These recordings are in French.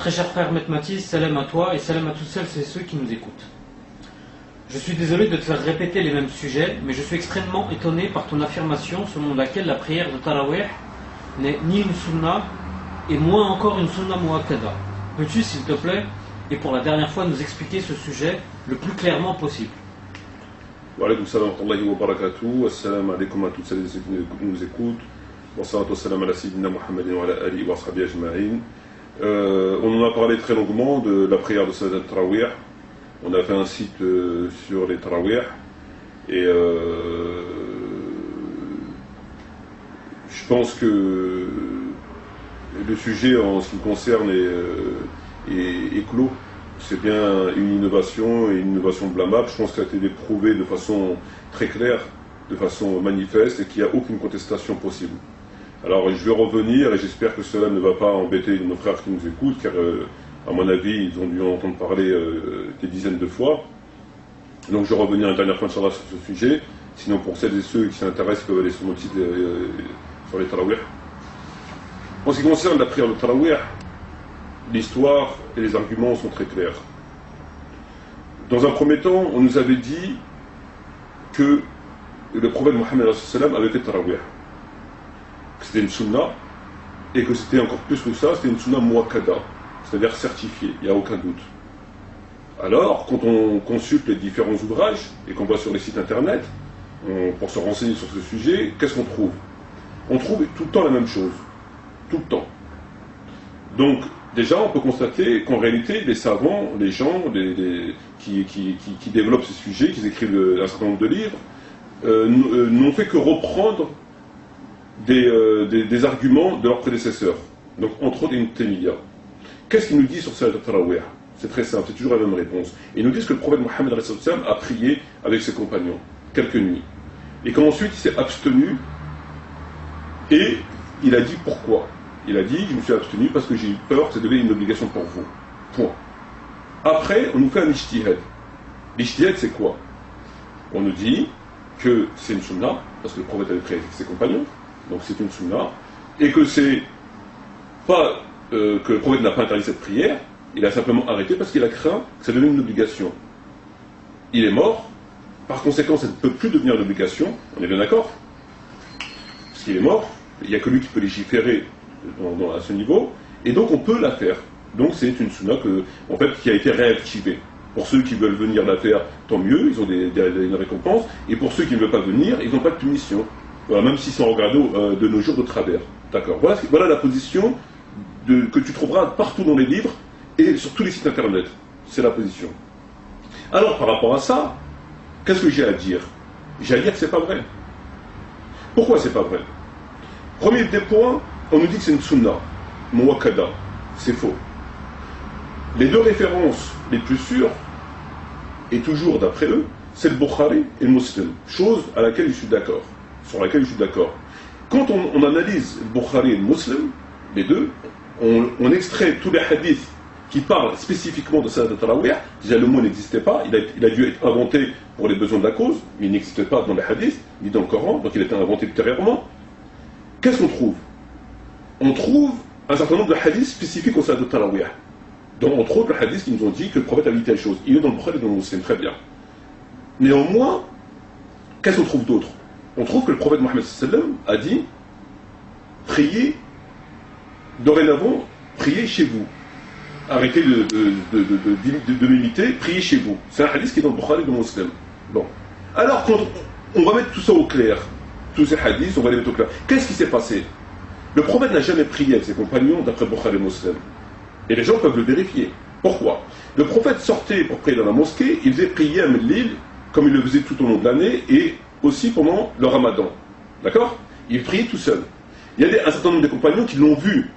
Très cher frère Metmati, salam à toi et salam à tous celles et ceux qui nous écoutent. Je suis désolé de te faire répéter les mêmes sujets, mais je suis extrêmement étonné par ton affirmation selon laquelle la prière de Tarawih n'est ni une sunna et moins encore une sunna muakkada. Peux-tu, s'il te plaît, et pour la dernière fois, nous expliquer ce sujet le plus clairement possible? Wa alaykum salam wa rahmatullahi wa barakatuh. Assalamu alaikum à toutes celles et ceux qui nous écoutent. Wa salatu wa salam ala sayyidina Muhammadin wa ala alihi wa sahbihi ajma'in. On en a parlé très longuement de la prière de Salat Tarawih. On a fait un site sur les Tarawih. Et je pense que le sujet en ce qui me concerne est clos. C'est bien une innovation et une innovation blâmable. Je pense que ça a été prouvé de façon très claire, de façon manifeste et qu'il n'y a aucune contestation possible. Alors je vais revenir et j'espère que cela ne va pas embêter nos frères qui nous écoutent, car à mon avis ils ont dû en entendre parler des dizaines de fois. Donc je vais revenir une dernière fois sur ce sujet. Sinon pour celles et ceux qui s'intéressent, ils peuvent aller sur notre site sur les Tarawih. En ce qui concerne la prière de Tarawih, l'histoire et les arguments sont très clairs. Dans un premier temps, on nous avait dit que le prophète Mohammed avait fait Tarawih, que c'était une sunna, et que c'était encore plus que ça, c'était une sunna muakkada, c'est-à-dire certifiée, il n'y a aucun doute. Alors, quand on consulte les différents ouvrages, et qu'on va sur les sites internet, pour se renseigner sur ce sujet, qu'est-ce qu'on trouve? On trouve tout le temps la même chose. Tout le temps. Donc, déjà, on peut constater qu'en réalité, les savants, les gens qui développent ces sujets, qui écrivent un certain nombre de livres, n'ont fait que reprendre des arguments de leurs prédécesseurs. Donc, entre autres, Ibn Taymiyyah. Qu'est-ce qu'ils nous disent sur Salat Tarawih? C'est très simple, c'est toujours la même réponse. Ils nous disent que le prophète Mohammed a prié avec ses compagnons quelques nuits. Et qu'ensuite, il s'est abstenu et il a dit pourquoi. Il a dit, je me suis abstenu parce que j'ai eu peur que ça devienne une obligation pour vous. Point. Après, on nous fait un ijtihad. L'ijtihad, c'est quoi? On nous dit que c'est une sunna, parce que le prophète avait prié avec ses compagnons, donc c'est une sunna, et que c'est pas que le prophète n'a pas interdit cette prière, il a simplement arrêté parce qu'il a craint que ça devienne une obligation. Il est mort, par conséquent, ça ne peut plus devenir une obligation, on est bien d'accord? Parce qu'il est mort, il n'y a que lui qui peut légiférer à ce niveau, et donc on peut la faire. Donc c'est une sunna qui a été réactivée. Pour ceux qui veulent venir la faire, tant mieux, ils ont une récompense, et pour ceux qui ne veulent pas venir, ils n'ont pas de punition. Voilà, même s'ils sont regardés de nos jours de travers. D'accord. Voilà la position que tu trouveras partout dans les livres et sur tous les sites internet. C'est la position. Alors par rapport à ça, qu'est-ce que j'ai à dire? J'ai à dire que c'est pas vrai. Pourquoi c'est pas vrai? Premier des points, on nous dit que c'est une sunna, muakkada. C'est faux. Les deux références les plus sûres, et toujours d'après eux, c'est le Bukhari et le Muslim. Chose à laquelle je suis d'accord. Sur laquelle je suis d'accord. Quand on analyse le Bukhari et le Muslim, les deux, on extrait tous les hadiths qui parlent spécifiquement de Salat Tarawih. Déjà le mot n'existait pas, il a dû être inventé pour les besoins de la cause, mais il n'existait pas dans les hadiths, ni dans le Coran, donc il a été inventé ultérieurement. Qu'est-ce qu'on trouve? On trouve un certain nombre de hadiths spécifiques au Salat Tarawih. Donc, entre autres, le hadith qui nous ont dit que le prophète a dit telle chose. Il est dans le Bukhari et dans le Muslim, très bien. Néanmoins, qu'est-ce qu'on trouve d'autre? On trouve que le prophète Mohammed a dit priez, dorénavant, priez chez vous. Arrêtez de m'imiter, priez chez vous. C'est un hadith qui est dans le Bukhari et dans le Muslim. Bon. Alors, quand on va mettre tout ça au clair, tous ces hadiths, on va les mettre au clair. Qu'est-ce qui s'est passé? Le prophète n'a jamais prié avec ses compagnons d'après Bukhari et Muslim. Et les gens peuvent le vérifier. Pourquoi? Le prophète sortait pour prier dans la mosquée, il faisait prier à Mellil, comme il le faisait tout au long de l'année, et aussi pendant le ramadan. D'accord? Il priait tout seul. Il y a un certain nombre de compagnons qui l'ont vu,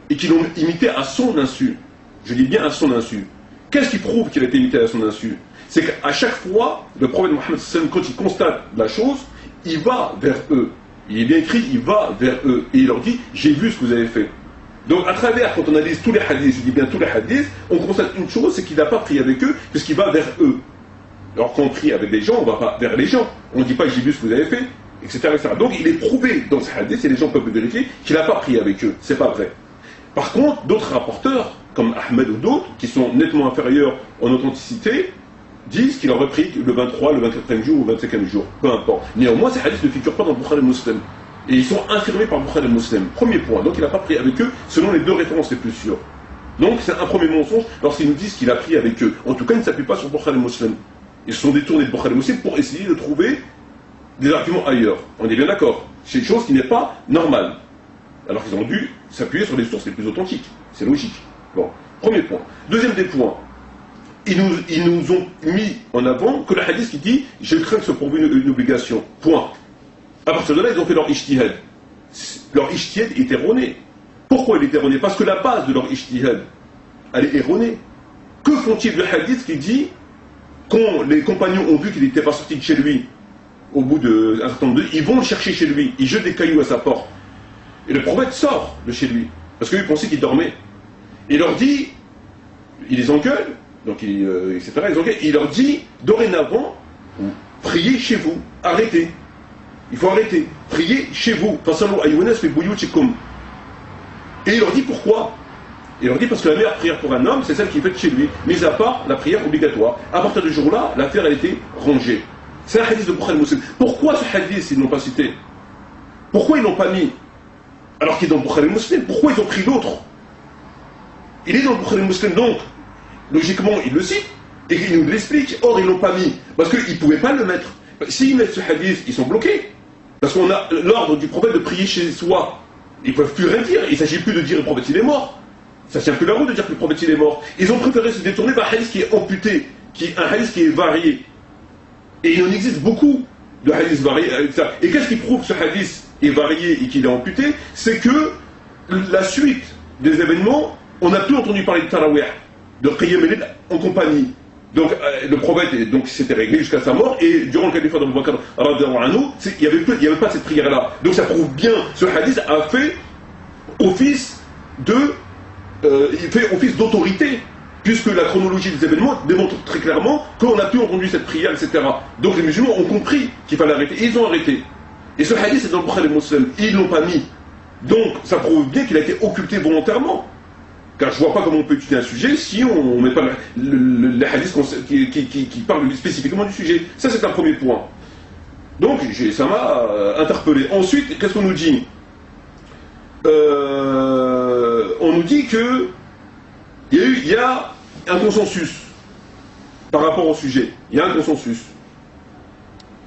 et qui l'ont imité à son insu. Je dis bien à son insu. Qu'est-ce qui prouve qu'il a été imité à son insu? C'est qu'à chaque fois, le prophète Mohammed, quand il constate la chose, il va vers eux. Il est bien écrit, il va vers eux. Et il leur dit, j'ai vu ce que vous avez fait. Donc à travers, quand on analyse tous les hadiths, je dis bien tous les hadiths, on constate une chose, c'est qu'il n'a pas prié avec eux, puisqu'il va vers eux. Alors quand on prie avec des gens, on ne va pas vers les gens. On ne dit pas j'ai vu ce que vous avez fait, etc., etc. Donc il est prouvé dans ces hadiths, et les gens peuvent le vérifier, qu'il n'a pas prié avec eux. C'est pas vrai. Par contre, d'autres rapporteurs, comme Ahmed ou d'autres, qui sont nettement inférieurs en authenticité, disent qu'il aurait pris le 23, le 24e jour ou le 25e jour, peu importe. Néanmoins, ces hadiths ne figurent pas dans le Bukhari Muslim. Et ils sont infirmés par Bukhari Muslim. Premier point. Donc il n'a pas pris avec eux selon les deux références les plus sûres. Donc c'est un premier mensonge lorsqu'ils nous disent qu'il a pris avec eux. En tout cas, il ne s'appuie pas sur Bukhari Muslim. Ils se sont détournés de Bukhari Muslim pour essayer de trouver des arguments ailleurs. On est bien d'accord. C'est une chose qui n'est pas normale. Alors qu'ils ont dû s'appuyer sur les sources les plus authentiques. C'est logique. Bon, premier point. Deuxième des points. Ils nous ont mis en avant que le hadith qui dit « Je crains que ce soit une obligation ». Point. À partir de là, ils ont fait leur ijtihad. Leur ijtihad est erroné. Pourquoi il est erroné? Parce que la base de leur ijtihad, elle est erronée. Que font-ils du hadith qui dit, quand les compagnons ont vu qu'il n'était pas sorti de chez lui, au bout d'un certain nombre de... ils vont le chercher chez lui, ils jettent des cailloux à sa porte. Et le prophète sort de chez lui, parce qu'ils pensaient qu'il dormait. Il leur dit, il les engueule, donc etc. Il leur dit, dorénavant, priez chez vous, arrêtez. Il faut arrêter, priez chez vous. Et il leur dit pourquoi? Il leur dit parce que la meilleure prière pour un homme, c'est celle qui est faite chez lui, mis à part la prière obligatoire. À partir de ce jour-là, l'affaire a été rangée. C'est un hadith de Bukhari Muslim. Pourquoi ce hadith, ils ne l'ont pas cité? Pourquoi ils ne l'ont pas mis? Alors qu'il est dans le Bukhari Muslim. Pourquoi ils ont pris l'autre? Il est dans le Bukhari Muslim, donc, logiquement, ils le citent, et ils nous l'expliquent. Or, ils ne l'ont pas mis, parce qu'ils ne pouvaient pas le mettre. S'ils mettent ce hadith, ils sont bloqués. Parce qu'on a l'ordre du prophète de prier chez soi. Ils ne peuvent plus rien dire. Il ne s'agit plus de dire le prophète il est mort. Ça ne tient plus la route de dire que le prophète il est mort. Ils ont préféré se détourner vers un hadith qui est amputé, un hadith qui est varié. Et il en existe beaucoup de hadiths variés. Et qu'est-ce qui prouve que ce hadith est varié et qu'il est amputé? C'est que la suite des événements, on n'a plus entendu parler de Tarawih, de Qiyam al-Layl en compagnie. Donc le prophète s'était réglé jusqu'à sa mort, et durant le califat d'Abu Bakr, il n'y avait pas cette prière-là. Donc ça prouve bien, ce hadith a fait office d'autorité, puisque la chronologie des événements démontre très clairement qu'on n'a plus entendu cette prière, etc. Donc les musulmans ont compris qu'il fallait arrêter, et ils ont arrêté. Et ce hadith est dans le Bukhari Muslim, ils ne l'ont pas mis. Donc ça prouve bien qu'il a été occulté volontairement. Car je ne vois pas comment on peut étudier un sujet si on ne met pas les hadiths qui parlent spécifiquement du sujet. Ça, c'est un premier point. Donc, ça m'a interpellé. Ensuite, qu'est-ce qu'on nous dit? On nous dit qu'il y a un consensus par rapport au sujet. Il y a un consensus.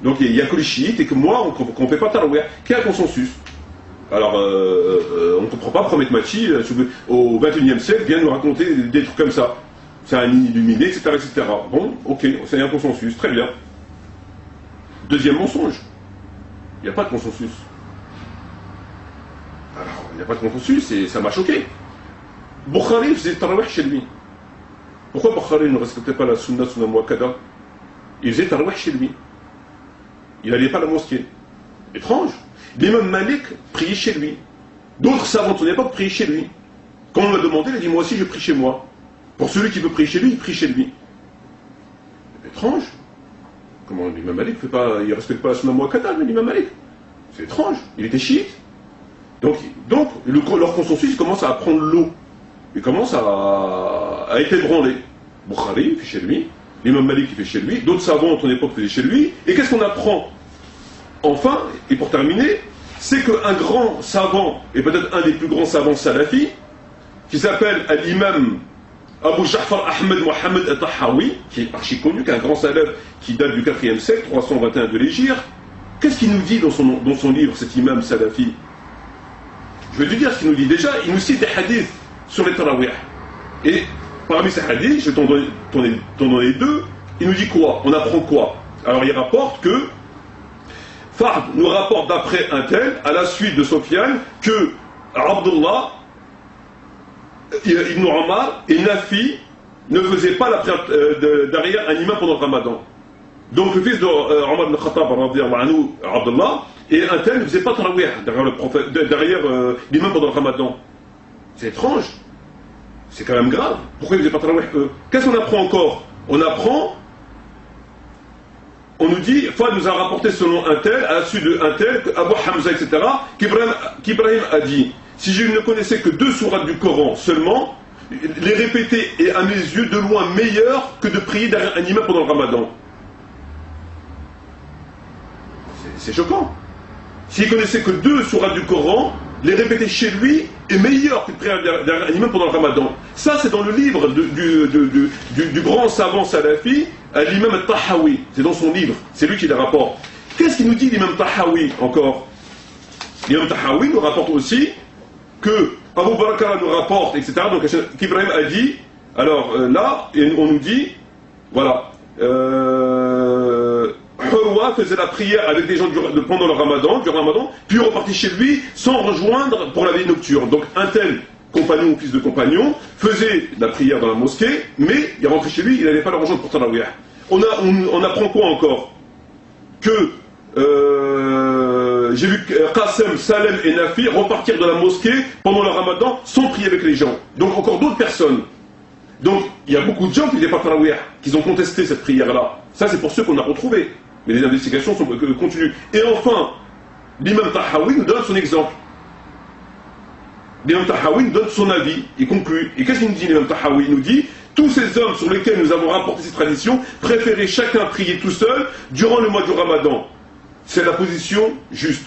Donc, il n'y a que les chiites et que moi, qu'on ne fait pas tarawih. Qu'il y a un consensus. Alors, on ne comprend pas, Promet Machi, au XXIe siècle, vient nous raconter des trucs comme ça. C'est un illuminé, etc., etc. Bon, ok, c'est un consensus, très bien. Deuxième mensonge, il n'y a pas de consensus. Alors, il n'y a pas de consensus, et ça m'a choqué. Bukhari faisait tarawih chez lui. Pourquoi Bukhari ne respectait pas la sunna muakkada? Il faisait tarawih chez lui. Il n'allait pas à la mosquée. Étrange. L'imam Malik priait chez lui. D'autres savants de son époque priaient chez lui. Quand on m'a demandé, il a dit moi aussi je prie chez moi. Pour celui qui veut prier chez lui, il prie chez lui. Étrange. Comment l'imam Malik il ne respecte pas la sunna muakkada, l'imam Malik? C'est étrange. Il était chiite. Donc leur consensus commence à prendre l'eau. Il commence à être ébranlé. Bukhari fait chez lui. L'imam Malik fait chez lui. D'autres savants de son époque faisaient chez lui. Et qu'est-ce qu'on apprend? Enfin, et pour terminer, c'est qu'un grand savant, et peut-être un des plus grands savants salafis, qui s'appelle l'imam Abu Ja'far Ahmed Mohamed al-Tahawi, qui est archi connu, qui est un grand salaf qui date du 4e siècle, 321 de l'Hégire, qu'est-ce qu'il nous dit dans son livre, cet imam salafi? Je vais te dire ce qu'il nous dit. Déjà, il nous cite des hadiths sur les tarawih. Et parmi ces hadiths, je vais t'en donner deux, il nous dit quoi? On apprend quoi? Alors il rapporte que Fard nous rapporte d'après un tel, à la suite de Sofiane, que Abdullah, Ibn Omar et Nafi ne faisaient pas la prière derrière un imam pendant le ramadan. Donc le fils de Omar ibn Khattab, Abdullah, et un tel ne faisait pas tarawih derrière l'imam pendant le ramadan. C'est étrange. C'est quand même grave. Pourquoi ils ne faisaient pas tarawih eux? Qu'est-ce qu'on apprend encore? On nous dit, Fad nous a rapporté selon un tel, à la suite d'un tel, Abu Hamza, etc., qu'Ibrahim a dit, si je ne connaissais que 2 sourates du Coran seulement, les répéter est à mes yeux de loin meilleur que de prier derrière un imam pendant le ramadan. C'est choquant. S'il connaissait que 2 sourates du Coran, les répéter chez lui est meilleur que de prier derrière un imam pendant le ramadan. Ça, c'est dans le livre du grand savant salafi, l'imam al-Tahawi. C'est dans son livre, c'est lui qui les rapporte. Qu'est-ce qu'il nous dit l'imam Tahawi encore? L'imam Tahawi nous rapporte aussi que Abu Bakr nous rapporte, etc. Donc qu'Ibrahim a dit, alors là, on nous dit, voilà, Hurwa faisait la prière avec des gens pendant le ramadan, du ramadan, puis repartit chez lui sans rejoindre pour la vie nocturne. Donc un tel compagnon ou fils de compagnon faisait la prière dans la mosquée, mais il rentrait chez lui, il n'allait pas le rejoindre pour Tarawih. On apprend quoi encore? Que j'ai vu Qassem, Salem et Nafi repartir de la mosquée pendant le ramadan sans prier avec les gens. Donc encore d'autres personnes. Donc il y a beaucoup de gens qui n'étaient pas Tarawih, qui ont contesté cette prière-là. Ça c'est pour ceux qu'on a retrouvés. Mais les investigations sont continues. Et enfin, l'imam Tahawi nous donne son exemple. L'imam Tahawi nous donne son avis, il conclut. Et qu'est-ce qu'il nous dit l'imam Tahawi? Il nous dit: tous ces hommes sur lesquels nous avons rapporté ces traditions préféraient chacun prier tout seul durant le mois du ramadan. C'est la position juste.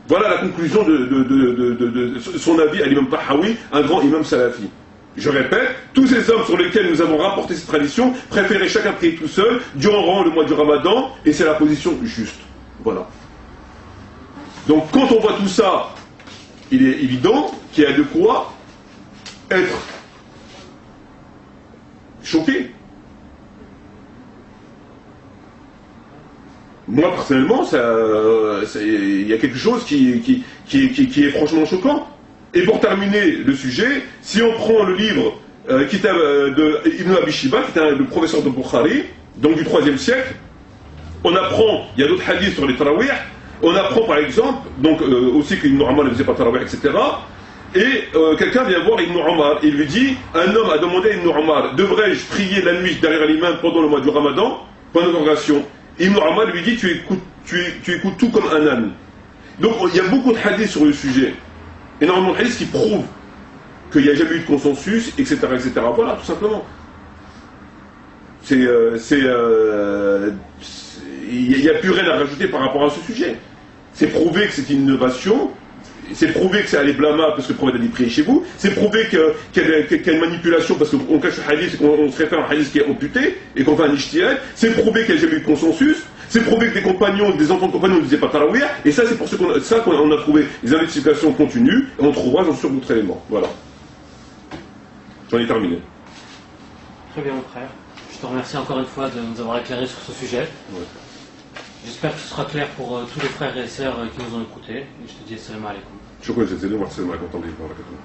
Voilà la conclusion de son avis à l'imam Tahawi, un grand imam salafi. Je répète, tous ces hommes sur lesquels nous avons rapporté ces traditions préféraient chacun prier tout seul durant le mois du ramadan, et c'est la position juste. Voilà. Donc quand on voit tout ça, il est évident qu'il y a de quoi être choqué. Moi personnellement, il y a quelque chose qui est franchement choquant. Et pour terminer le sujet, si on prend le livre Kitab de Ibn Abi Shiba, qui est le professeur de Bukhari, donc du 3e siècle, on apprend, il y a d'autres hadiths sur les tarawih, on apprend par exemple, donc aussi qu'Ibn Omar ne faisait pas tarawih, etc. Et quelqu'un vient voir Ibn Omar et lui dit: un homme a demandé à Ibn Omar, devrais-je prier la nuit derrière l'imam pendant le mois du ramadan, pendant l'organisation? Ibn Omar lui dit: tu écoutes tout comme un âne. Donc il y a beaucoup de hadiths sur le sujet. Énormément de hadiths qui prouvent qu'il n'y a jamais eu de consensus, etc., etc. Voilà, tout simplement. Il n'y a plus rien à rajouter par rapport à ce sujet. C'est prouvé que c'est une innovation, c'est prouvé que c'est aller blâmable parce que le prophète a dit prier chez vous, c'est prouvé qu'il y a une manipulation parce qu'on cache le hadith et qu'on se réfère à un hadith qui est amputé et qu'on fait un ijtihad, c'est prouvé qu'il n'y a jamais eu de consensus. C'est prouvé que des compagnons, des enfants de compagnons ne disaient pas tarawih, et ça c'est pour ça qu'on a trouvé des investigations continues, et on trouvera, j'en suis sûr, d'autres éléments. Voilà. J'en ai terminé. Très bien, mon frère. Je te remercie encore une fois de nous avoir éclairé sur ce sujet. Ouais. J'espère que ce sera clair pour tous les frères et sœurs qui nous ont écoutés. Et je te dis assalamu alaikum. شكرا جزيلا وأحسن معكم طبيب بارك الله.